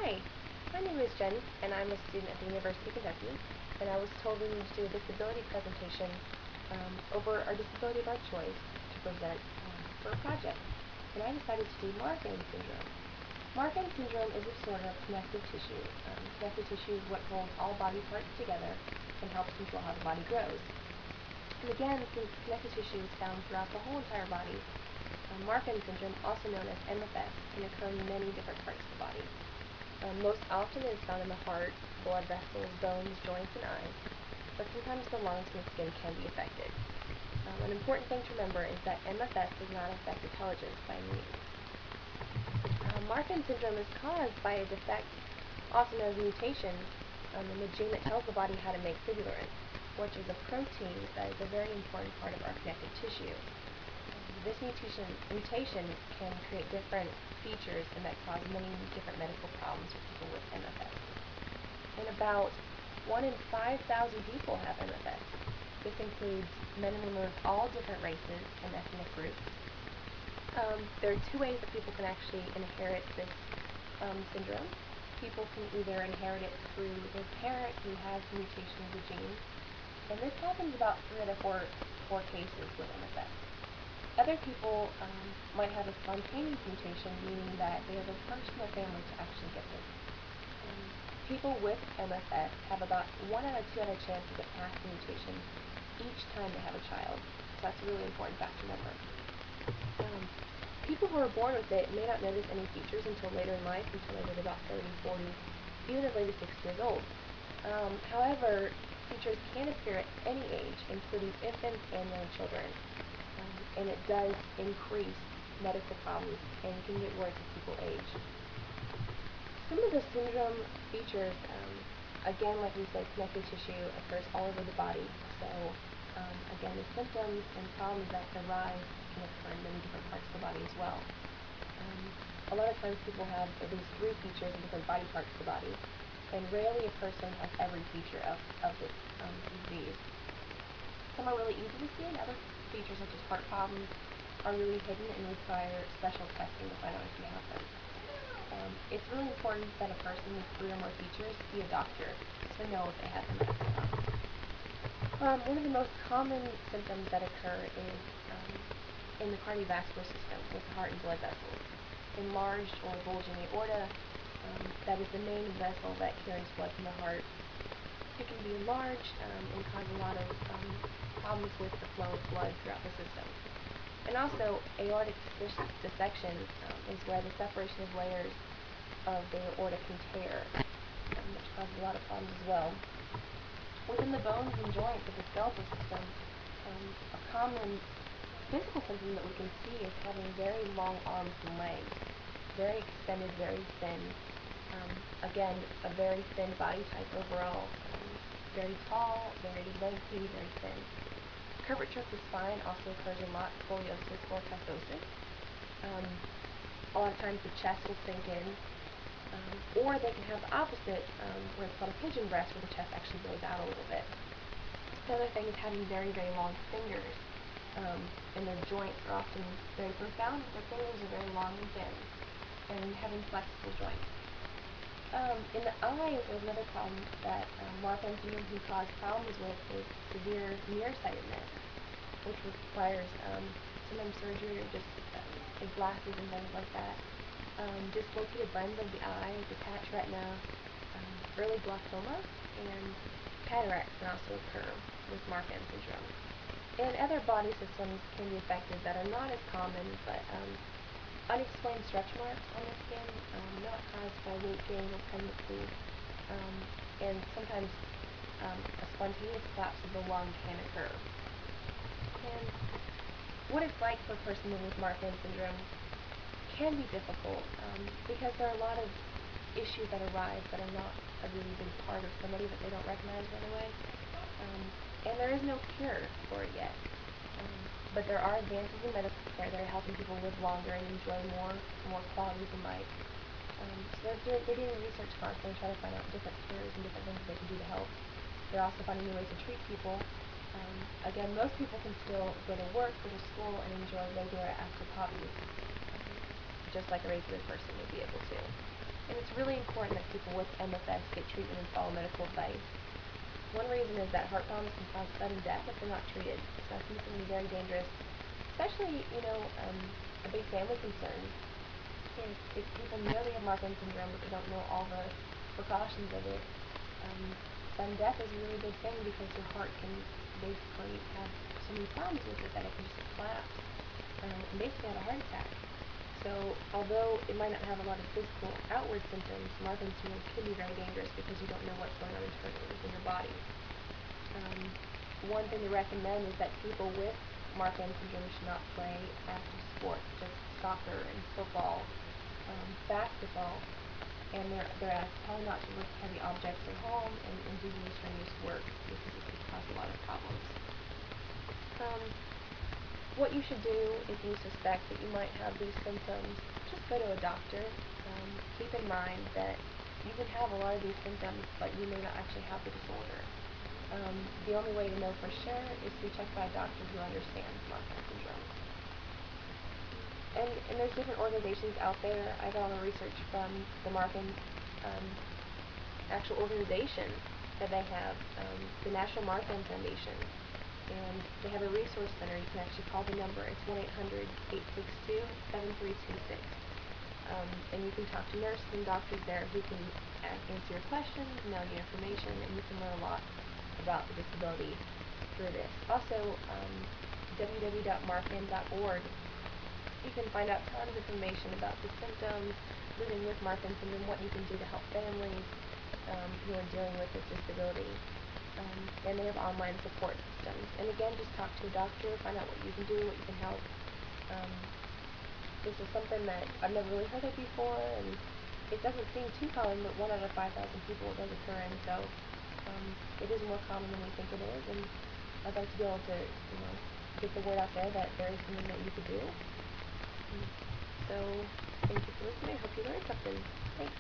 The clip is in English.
Hi, my name is Jen, and I'm a student at the University of Kentucky, and I was told we need to do a disability presentation over our disability of our choice to present for a project. And I decided to do Marfan syndrome. Marfan syndrome is a disorder of connective tissue. Connective tissue is what holds all body parts together and helps control how the body grows. And again, since connective tissue is found throughout the whole entire body, Marfan syndrome, also known as MFS, can occur in many different parts of the body. Most often it is found in the heart, blood vessels, bones, joints, and eyes, but sometimes the lungs and the skin can be affected. An important thing to remember is that MFS does not affect intelligence by any means. Marfan syndrome is caused by a defect, also known as mutation, in the gene that tells the body how to make fibrillin, which is a protein that is a very important part of our connective tissue. This mutation can create different features and that cause many different medical problems for people with MFS. And about 1 in 5,000 people have MFS. This includes men and women of all different races and ethnic groups. There are two ways that people can actually inherit this syndrome. People can either inherit it through their parent who has the mutation of the gene, and this happens about 3 out of 4 cases with MFS. Other people might have a spontaneous mutation, meaning that they are the first in their family to actually get this. People with MFS have about 1 out of 2 out of chance to get past the mutation each time they have a child. So that's a really important fact to remember. People who are born with it may not notice any features until later in life, until they get about 30, 40, even as late as 60 years old. However, features can appear at any age, including infants and young children. And it does increase medical problems and can get worse as people age. Some of the syndrome features, again, like we said, connective tissue occurs all over the body. So, again, the symptoms and problems that arise can occur in many different parts of the body as well. A lot of times people have at least 3 features in different body parts of the body, and rarely a person has every feature of this disease. Some are really easy to see, and other features such as heart problems are really hidden and require special testing to find out if you have them. It's really important that a person with 3 or more features see a doctor to know if they have them or not. One of the most common symptoms that occur is in the cardiovascular system with the heart and blood vessels. Enlarged or bulging aorta, that is the main vessel that carries blood from the heart. It can be enlarged and cause a lot of problems with the flow of blood throughout the system. And also, aortic dissection is where the separation of layers of the aorta can tear, which causes a lot of problems as well. Within the bones and joints of the skeletal system, a common physical symptom that we can see is having very long arms and legs, very extended, very thin. Again, a very thin body type overall. Very tall, very lengthy, very thin. Curvature of the spine also occurs a lot, scoliosis or kyphosis. A lot of times the chest will sink in, or they can have the opposite, where it's called a pigeon breast, where the chest actually goes out a little bit. The other thing is having very, very long fingers, and their joints are often very profound, but their fingers are very long and thin, and having flexible joints. In the eyes, there's another problem that Marfan syndrome can cause problems with is severe nearsightedness, which requires sometimes surgery or just glasses and things like that. Dislocated lens of the eye, detached retina, early glaucoma, and cataracts can also occur with Marfan syndrome. And other body systems can be affected that are not as common, but unexplained stretch marks on the skin, not caused by weight gain or pregnancy, and sometimes a spontaneous collapse of the lung can occur. And what it's like for a person living with Marfan syndrome can be difficult because there are a lot of issues that arise that are not a really big part of somebody that they don't recognize right away. And there is no cure for it yet. But there are advances in medical care that are helping people live longer and enjoy more qualities in life. So they're doing research constantly, trying to find out different cures and different things they can do to help. They're also finding new ways to treat people. Again, most people can still go to work, go to school, and enjoy regular active hobbies, just like a regular person would be able to. And it's really important that people with MFS get treatment and follow medical advice. One reason is that heart problems can cause sudden death if they're not treated. So it can be very dangerous, especially, a big family concern. If people know they have Marfan syndrome but they don't know all the precautions of it, sudden death is a really big thing because your heart can basically have so many problems with it that it can just collapse and basically have a heart attack. So although it might not have a lot of physical outward symptoms, Marfan syndrome can be very dangerous because you don't know what's going on internally within your body. One thing to recommend is that people with Marfan syndrome should not play active sports, just soccer and football, basketball, and they're asked probably not to lift heavy objects at home and do really strenuous work because it could cause a lot of problems. What you should do if you suspect that you might have these symptoms, just go to a doctor. Keep in mind that you can have a lot of these symptoms, but you may not actually have the disorder. The only way to know for sure is to be checked by a doctor who understands Marfan syndrome. And there's different organizations out there. I got all the research from the Marfan actual organization that they have, the National Marfan Foundation. And they have a resource center. You can actually call the number. It's 1-800-862-7326. And you can talk to nurses and doctors there who can answer your questions, mail you information, and you can learn a lot about the disability through this. Also, www.marfan.org, you can find out tons of information about the symptoms, living with Marfan syndrome, what you can do to help families who are dealing with this disability. And they have online support systems. And again, just talk to a doctor, find out what you can do, what you can help. This is something that I've never really heard of before, and it doesn't seem too common, but 1 out of 5,000 people it does occur in, so it is more common than we think it is, and I'd like to be able to, get the word out there that there is something that you could do. So, thank you for listening. I hope you learned something. Thanks.